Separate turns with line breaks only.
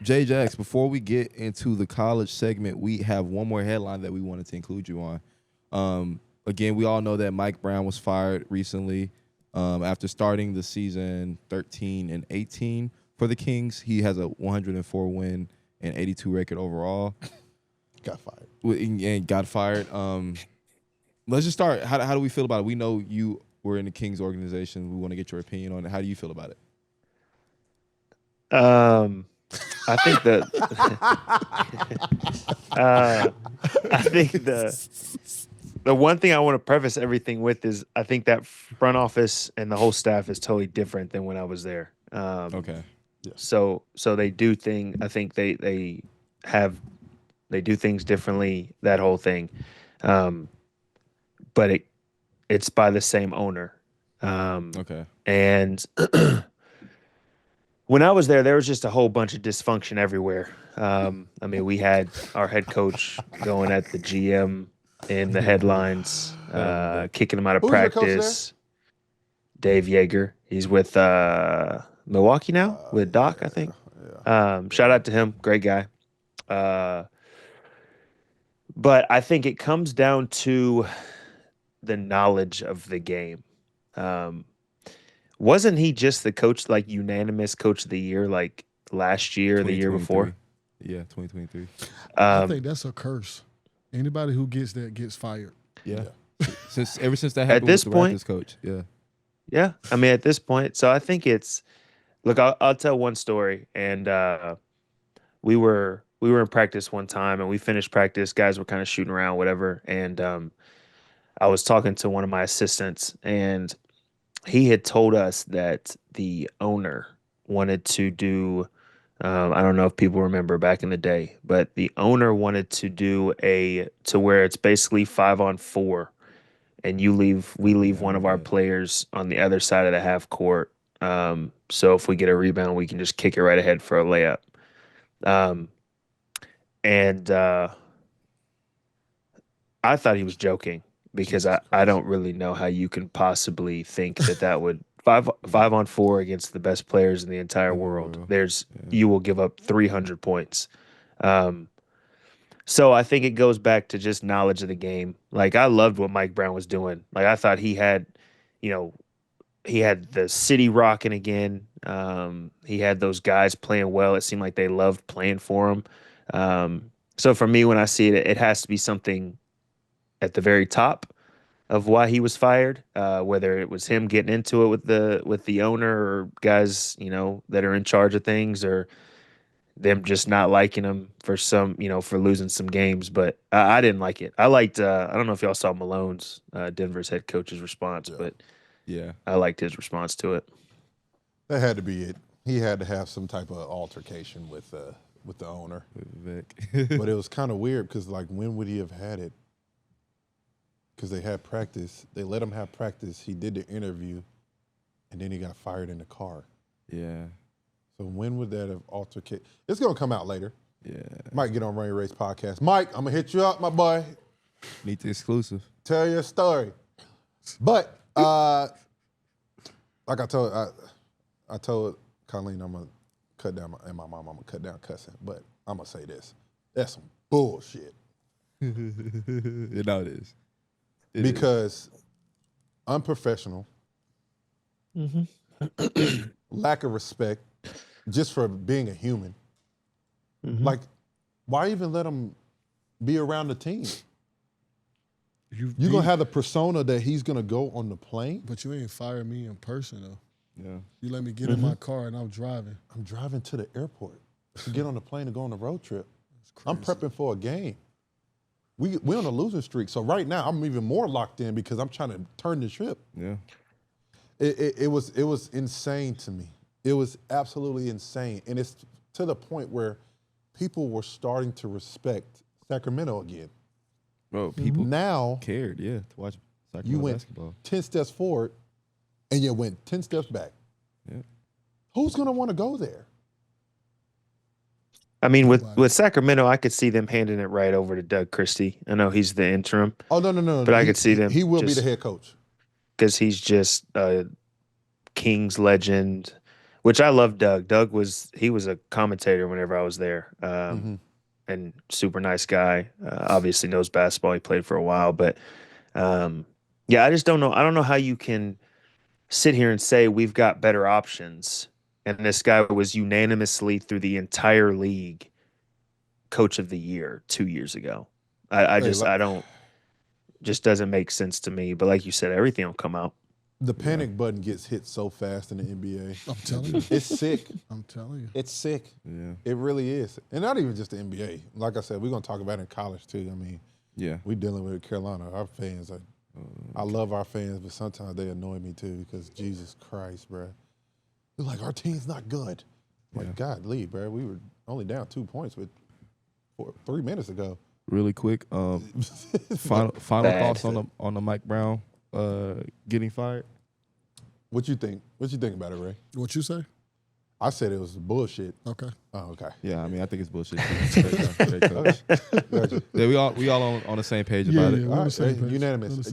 J-Jax, before we get into the college segment, we have one more headline that we wanted to include you on. Again, we all know that Mike Brown was fired recently after starting the season 13-18 for the Kings. He has a 104 win and 82 record overall.
Got fired.
And got fired. Let's just start. How do we feel about it? We know you were in the Kings organization. We want to get your opinion on it. How do you feel about it?
I think that I think the one thing I want to preface everything with is I think that front office and the whole staff is totally different than when I was there.
Okay.
Yeah.
So they do things. I think they do things differently. That whole thing, but it's by the same owner.
Okay.
And when I was there was just a whole bunch of dysfunction everywhere. I mean, we had our head coach going at the GM in the headlines, kicking him out of
Who's your coach
practice. Dave Yeager. He's with Milwaukee now with Doc, I think.
Yeah.
Shout out to him. Great guy. But I think it comes down to the knowledge of the game. Wasn't he just the coach, like unanimous coach of the year, like last year or the year before?
Yeah, 2023.
I think that's a curse. Anybody who gets that gets fired.
Yeah. Ever since that happened
At this
with the
point,
Raptors coach. Yeah.
Yeah. I mean, at this point, so I think it's look, I'll tell one story. And we were in practice one time and we finished practice. Guys were kind of shooting around, whatever. And I was talking to one of my assistants and he had told us that the owner wanted to do, I don't know if people remember back in the day, but the owner wanted to do to where it's basically 5-on-4 and we leave one of our players on the other side of the half court. So if we get a rebound, we can just kick it right ahead for a layup. And I thought he was joking because I don't really know how you can possibly think that would 5-on-4 against the best players in the entire world. You will give up 300 points. So I think it goes back to just knowledge of the game. Like I loved what Mike Brown was doing. Like I thought he had the city rocking again. He had those guys playing well. It seemed like they loved playing for him. So for me, when I see it, it has to be something at the very top of why he was fired, whether it was him getting into it with the owner or guys, that are in charge of things, or them just not liking him for for losing some games. But I didn't like it. I liked, I don't know if y'all saw Malone's, Denver's head coach's response, but
yeah,
I liked his response to it.
That had to be it. He had to have some type of altercation with the owner.
Vic.
But it was kind of weird because, like, when would he have had it? Because they had practice. They let him have practice. He did the interview, and then he got fired in the car.
Yeah.
So when would that have altercated? It's going to come out later.
Yeah.
Might get on Rain Race podcast. Mike, I'm going to hit you up, my boy.
Need the exclusive.
Tell your story. But, like I told Colleen I'm going to cut down, and my mom, I'm going to cut down cussing. But I'm going to say this. That's some bullshit.
No, it is.
Because unprofessional, lack of respect, just for being a human. Like, why even let him be around the team? You're going to have the persona that he's going to go on the plane?
But you ain't fire me in person, though.
Yeah.
You let me get in my car and I'm driving.
I'm driving to the airport to get on the plane and go on a road trip. I'm prepping for a game. We're on a losing streak. So right now, I'm even more locked in because I'm trying to turn the ship.
Yeah.
It was insane to me. It was absolutely insane. And it's to the point where people were starting to respect Sacramento again.
Bro, people
now
cared, to watch Sacramento
you went
basketball.
10 steps forward and you went 10 steps back.
Yeah.
Who's going to want to go there?
I mean, with Sacramento, I could see them handing it right over to Doug Christie. I know he's the interim.
Oh, no.
But I could see them.
He will be the head coach.
Because he's just a Kings legend, Which I love Doug. He was a commentator whenever I was there. And super nice guy. Obviously knows basketball. He played for a while, but yeah, I just don't know. I don't know how you can sit here and say we've got better options. And this guy was unanimously through the entire league coach of the year 2 years ago. I don't, just doesn't make sense to me. But like you said, everything will come out.
The panic button gets hit so fast in the NBA.
I'm telling you.
It's sick.
I'm telling you.
It's sick.
Yeah.
It really is. And not even just the NBA. Like I said, we're going to talk about it in college too. I mean,
Yeah.
we dealing with Carolina. Our fans are, I love our fans, but sometimes they annoy me too because Jesus Christ, bro. They're like, our team's not good. I'm like, God, Lee, bro. We were only down 2 points with 3 minutes ago.
Really quick, final thoughts on the Mike Brown getting fired.
What you think? What you think about it, Ray?
What you say?
I said it was bullshit.
Okay.
Oh, okay.
Yeah, I mean, I think it's bullshit. Great coach. Yeah, we all on the same page about it.
We're on the same page.
Unanimous.